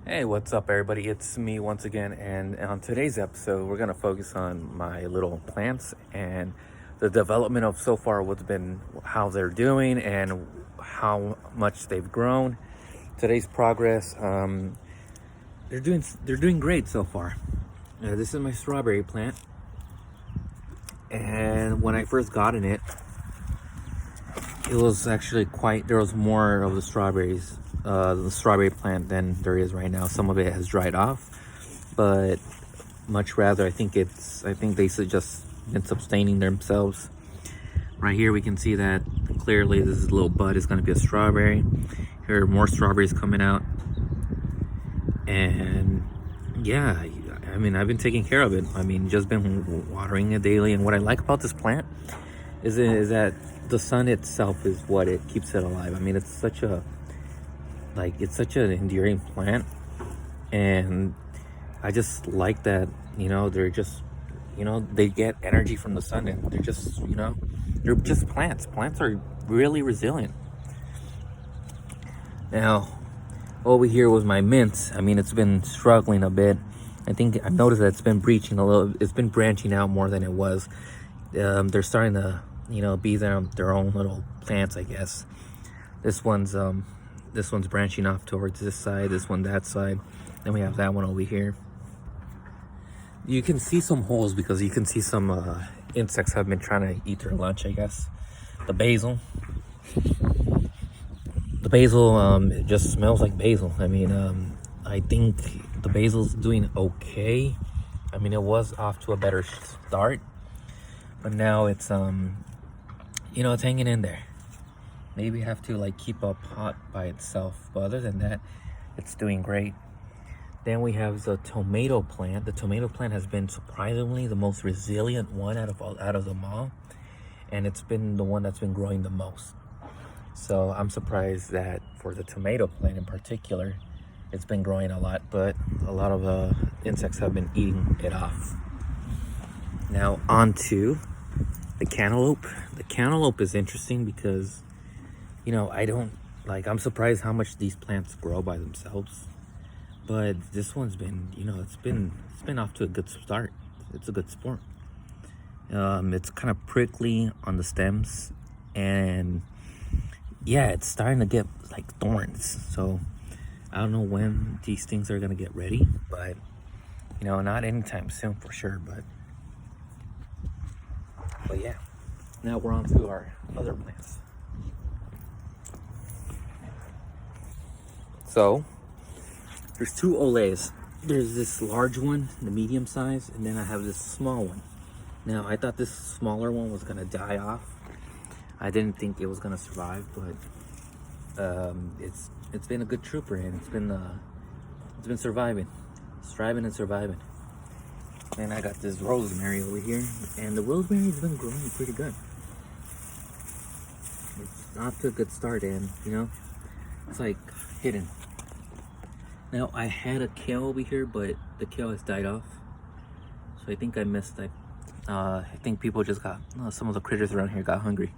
Hey, what's up, everybody? It's me once again, and on today's episode, we're gonna focus on my little plants and the development of so far what's been how they're doing and how much they've grown. Today's progress, they're doing great so far. This is my strawberry plant, and when I first got in it, it was actually there was more of the strawberry plant than there is right now. Some of it has dried off, but much rather, I think they should just been sustaining themselves. Right here, we can see that clearly this is a little bud is going to be a strawberry. Here are more strawberries coming out. And yeah, I mean, I've been taking care of it. I mean, just been watering it daily. And what I like about this plant is that the sun itself is what it keeps it alive. I mean, it's such an endearing plant, and I just like that. They're just, they get energy from the sun, and they're just, they're just plants. Plants are really resilient. Now, over here was my mint. I mean, it's been struggling a bit. I think I've noticed that it's been breaching a little. It's been branching out more than it was. They're starting to, be their own little plants, I guess. This one's branching off towards this side. This one that side. Then we have that one over here. You can see some holes because you can see some insects have been trying to eat their lunch, I guess. The basil. It just smells like basil. I mean, I think the basil's doing okay. I mean, it was off to a better start, but now it's it's hanging in there. Maybe have to keep a pot by itself, but other than that, it's doing great. Then we have the tomato plant. The tomato plant has been surprisingly the most resilient one out of them all, and it's been the one that's been growing the most. So I'm surprised that for the tomato plant in particular, it's been growing a lot, but a lot of insects have been eating it off. Now on to the cantaloupe. The cantaloupe is interesting because, I'm surprised how much these plants grow by themselves. But this one's been, it's been off to a good start. It's a good sport. It's kind of prickly on the stems, and yeah, it's starting to get like thorns. So I don't know when these things are gonna get ready, but not anytime soon for sure. But yeah, now we're on to our other plants. So there's two olays. There's this large one, the medium size, and then I have this small one. Now, I thought this smaller one was gonna die off. I didn't think it was gonna survive, but it's been a good trooper, and it's been surviving, striving and surviving. And I got this rosemary over here, and the rosemary's been growing pretty good. It's off to a good start, and it's like hidden. Now, I had a kale over here, but the kale has died off. So I think I missed that. I think people just some of the critters around here got hungry.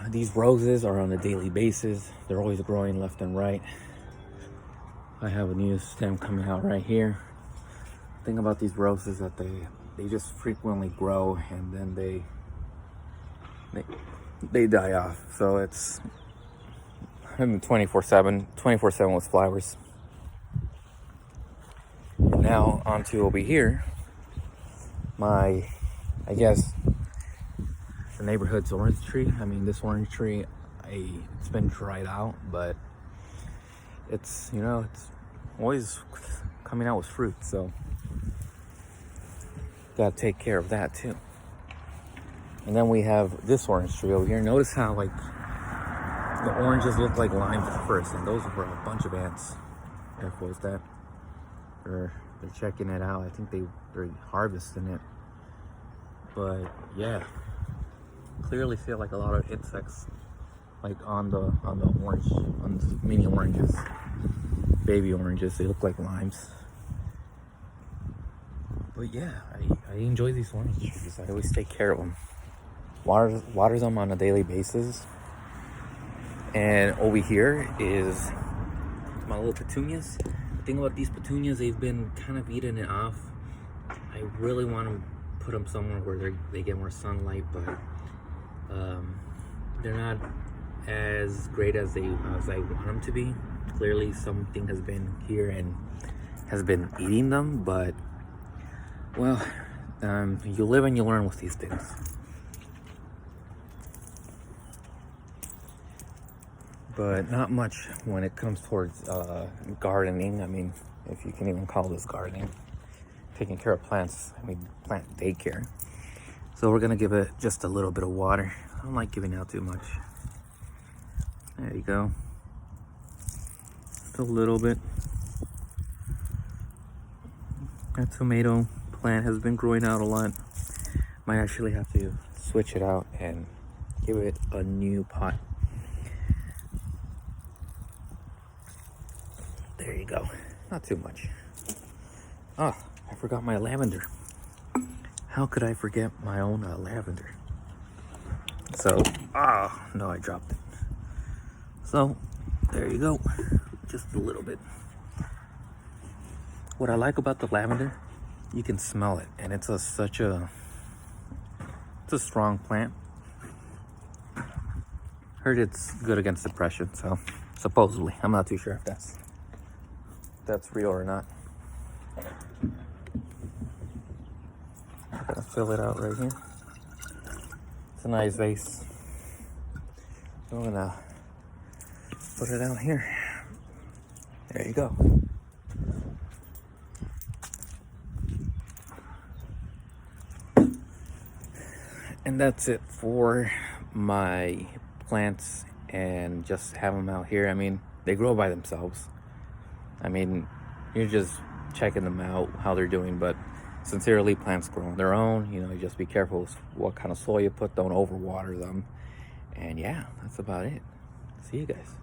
These roses are on a daily basis. They're always growing left and right. I have a new stem coming out right here. The thing about these roses is that they just frequently grow, and then they die off. So it's 24/7 with flowers. Now onto over here, I guess the neighborhood's orange tree. I mean, this orange tree, it's been dried out, but it's always coming out with fruit, so gotta take care of that too. And then we have this orange tree over here. Notice how the oranges look like limes at first, and those were a bunch of ants. Careful with that. They're checking it out. I think they're harvesting it. But yeah, clearly feel like a lot of insects on the orange, on the mini oranges, baby oranges. They look like limes. But yeah, I enjoy these orange trees. I always take care of them. Water them on a daily basis. And over here is my little petunias. The thing about these petunias, they've been kind of eating it off. I really want to put them somewhere where they get more sunlight, but they're not as great as I want them to be. Clearly something has been here and has been eating them, but well, you live and you learn with these things. But not much when it comes towards gardening. I mean, if you can even call this gardening. Taking care of plants, I mean plant daycare. So we're gonna give it just a little bit of water. I don't like giving out too much. There you go. Just a little bit. That tomato plant has been growing out a lot. Might actually have to switch it out and give it a new pot. There you go. Not too much. Oh, I forgot my lavender. How could I forget my own lavender? So, no, I dropped it. So, there you go. Just a little bit. What I like about the lavender, you can smell it, and it's a strong plant. Heard it's good against depression, so supposedly. I'm not too sure if that's real or not. I'm gonna fill it out right here. It's a nice vase. So I'm gonna put it out here. There you go. And that's it for my plants, and just have them out here. I mean, they grow by themselves. I mean, you're just checking them out, how they're doing, but sincerely, plants grow on their own. You know, you just be careful with what kind of soil you put. Don't overwater them. And yeah, that's about it. See you guys.